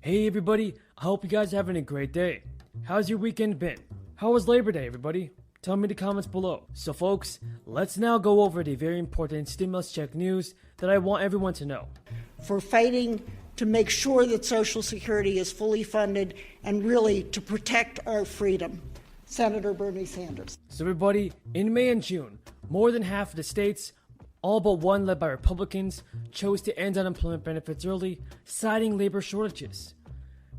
Hey everybody, I hope you guys are having a great day. How's your weekend been? How was Labor Day, everybody? Tell me in the comments below. So folks, let's now go over the very important stimulus check news that I want everyone to know. For fighting to make sure that Social Security is fully funded and really to protect our freedom. Senator Bernie Sanders. So everybody, in May and June, more than half of the states, all but one led by Republicans, chose to end unemployment benefits early, citing labor shortages.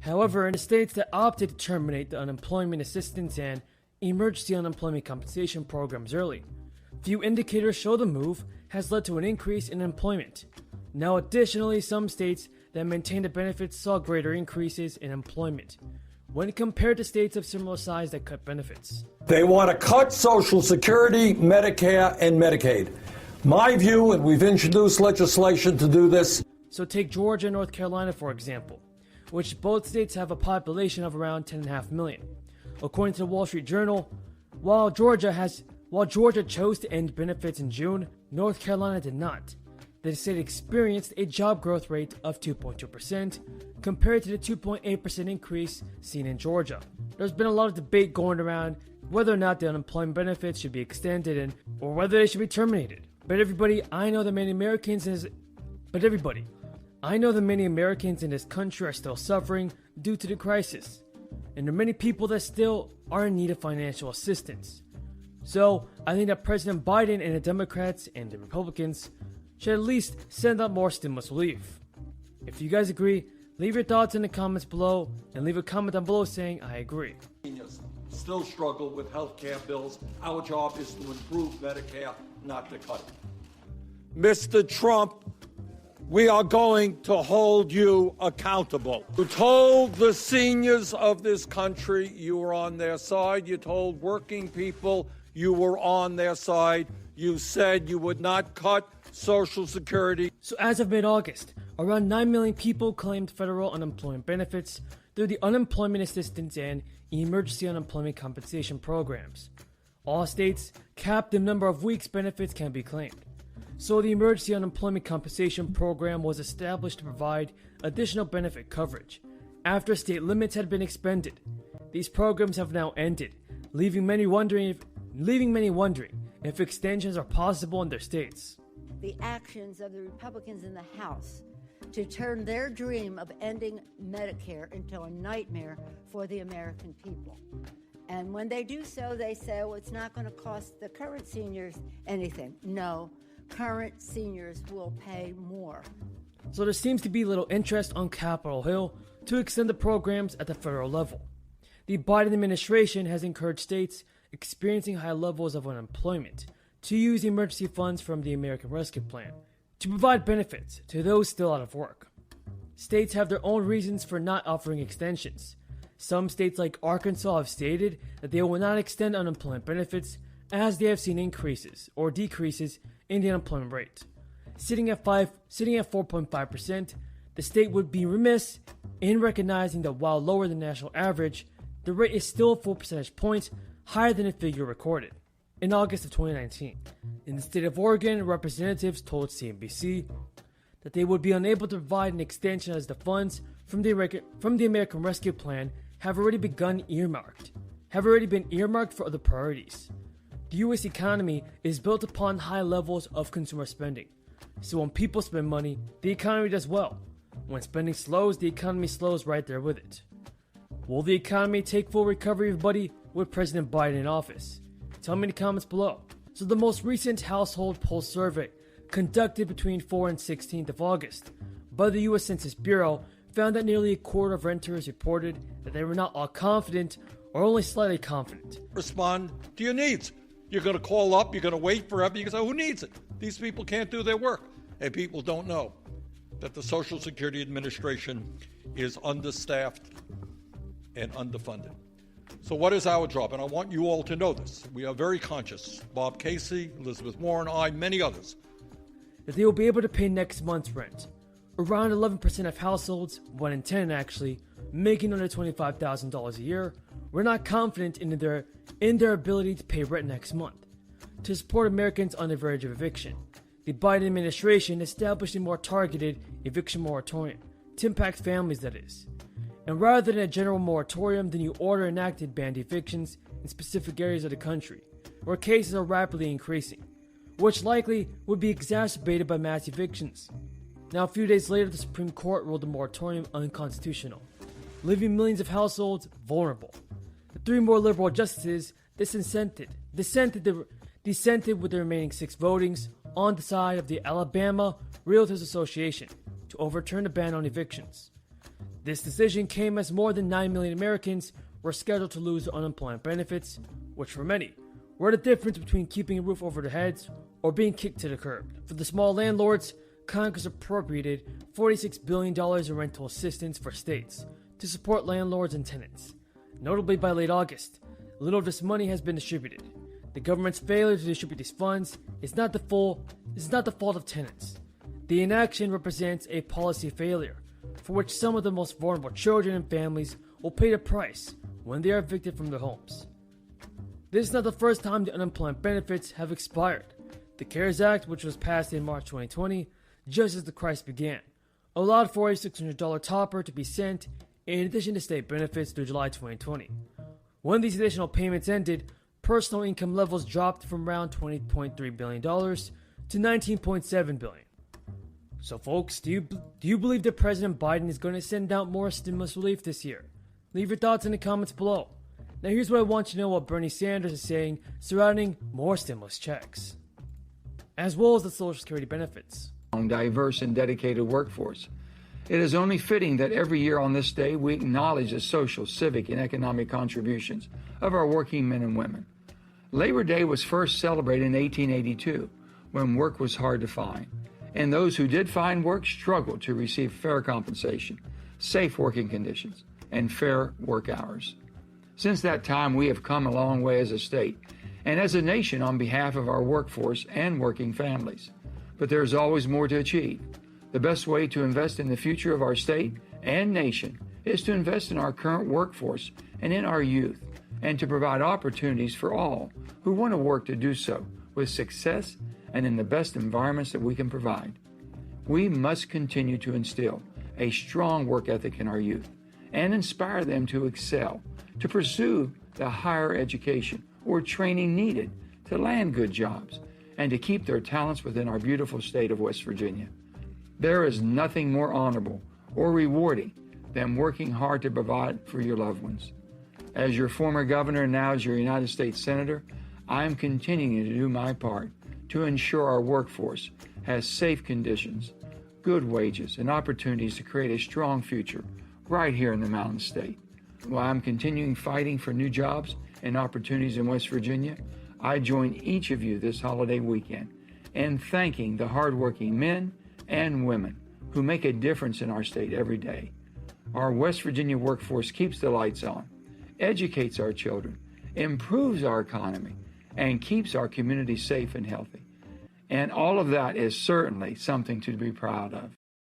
However, in the states that opted to terminate the unemployment assistance and emergency unemployment compensation programs early, few indicators show the move has led to an increase in employment. Now additionally, some states that maintained the benefits saw greater increases in employment when compared to states of similar size that cut benefits. They want to cut Social Security, Medicare, and Medicaid. My view, and we've introduced legislation to do this. So take Georgia and North Carolina, for example, which both states have a population of around 10.5 million. According to the Wall Street Journal, while Georgia chose to end benefits in June, North Carolina did not. The state experienced a job growth rate of 2.2% compared to the 2.8% increase seen in Georgia. There's been a lot of debate going around whether or not the unemployment benefits should be extended or whether they should be terminated. But everybody, I know that many Americans in this country are still suffering due to the crisis, and there are many people that still are in need of financial assistance. So I think that President Biden and the Democrats and the Republicans should at least send out more stimulus relief. If you guys agree, leave your thoughts in the comments below and leave a comment down below saying I agree. Still struggle with health care bills. Our job is to improve Medicare, not to cut it. Mr. Trump, we are going to hold you accountable. You told the seniors of this country you were on their side. You told working people you were on their side. You said you would not cut Social Security. So as of mid-August, around 9 million people claimed federal unemployment benefits through the unemployment assistance and emergency unemployment compensation programs. All states capped the number of weeks benefits can be claimed. So the emergency unemployment compensation program was established to provide additional benefit coverage after state limits had been expended. These programs have now ended, leaving many wondering if extensions are possible in their states. The actions of the Republicans in the House to turn their dream of ending Medicare into a nightmare for the American people. And when they do so, they say, well, it's not going to cost the current seniors anything. No, current seniors will pay more. So there seems to be little interest on Capitol Hill to extend the programs at the federal level. The Biden administration has encouraged states experiencing high levels of unemployment to use emergency funds from the American Rescue Plan to provide benefits to those still out of work. States have their own reasons for not offering extensions. Some states like Arkansas have stated that they will not extend unemployment benefits as they have seen increases or decreases in the unemployment rate. Sitting at 4.5%, the state would be remiss in recognizing that while lower than national average, the rate is still 4 percentage points higher than the figure recorded in August of 2019. In the state of Oregon, representatives told CNBC that they would be unable to provide an extension as the funds from the American Rescue Plan have already been earmarked for other priorities. The U.S. economy is built upon high levels of consumer spending. So when people spend money, the economy does well. When spending slows, the economy slows right there with it. Will the economy take full recovery, everybody, with President Biden in office? Tell me in the comments below. So the most recent household poll survey conducted between 4th and 16th of August by the U.S. Census Bureau found that nearly a quarter of renters reported that they were not all confident or only slightly confident. Respond to your needs. You're going to call up, you're going to wait forever, you're going to say, who needs it? These people can't do their work. And people don't know that the Social Security Administration is understaffed and underfunded. So what is our job? And I want you all to know this. We are very conscious, Bob Casey, Elizabeth Warren, I, many others, that they will be able to pay next month's rent. Around 11% of households, 1 in 10 actually, making under $25,000 a year, were not confident in their ability to pay rent next month. To support Americans on the verge of eviction, the Biden administration established a more targeted eviction moratorium to impact families, that is. And rather than a general moratorium, the new order enacted banned evictions in specific areas of the country, where cases are rapidly increasing, which likely would be exacerbated by mass evictions. Now, a few days later, the Supreme Court ruled the moratorium unconstitutional, leaving millions of households vulnerable. The three more liberal justices dissented with the remaining 6 votings on the side of the Alabama Realtors Association to overturn the ban on evictions. This decision came as more than 9 million Americans were scheduled to lose their unemployment benefits, which for many were the difference between keeping a roof over their heads or being kicked to the curb. For the small landlords, Congress appropriated $46 billion in rental assistance for states to support landlords and tenants. Notably, by late August, little of this money has been distributed. The government's failure to distribute these funds is not the fault of tenants. The inaction represents a policy failure, for which some of the most vulnerable children and families will pay the price when they are evicted from their homes. This is not the first time the unemployment benefits have expired. The CARES Act, which was passed in March 2020, just as the crisis began, allowed for a $600 topper to be sent in addition to state benefits through July 2020. When these additional payments ended, personal income levels dropped from around $20.3 billion to $19.7 billion. So folks, do you believe that President Biden is going to send out more stimulus relief this year? Leave your thoughts in the comments below. Now here's what I want you to know what Bernie Sanders is saying surrounding more stimulus checks, as well as the Social Security benefits. Diverse and dedicated workforce. It is only fitting that every year on this day we acknowledge the social, civic, and economic contributions of our working men and women. Labor Day was first celebrated in 1882, when work was hard to find, and those who did find work struggled to receive fair compensation, safe working conditions, and fair work hours. Since that time, we have come a long way as a state and as a nation on behalf of our workforce and working families. But there is always more to achieve. The best way to invest in the future of our state and nation is to invest in our current workforce and in our youth, and to provide opportunities for all who want to work to do so with success and in the best environments that we can provide. We must continue to instill a strong work ethic in our youth and inspire them to excel, to pursue the higher education or training needed to land good jobs, and to keep their talents within our beautiful state of West Virginia. There is nothing more honorable or rewarding than working hard to provide for your loved ones. As your former governor and now as your United States Senator, I am continuing to do my part to ensure our workforce has safe conditions, good wages, and opportunities to create a strong future right here in the Mountain State. While I'm continuing fighting for new jobs and opportunities in West Virginia, I join each of you this holiday weekend in thanking the hardworking men and women who make a difference in our state every day. Our West Virginia workforce keeps the lights on, educates our children, improves our economy, and keeps our community safe and healthy. And all of that is certainly something to be proud of.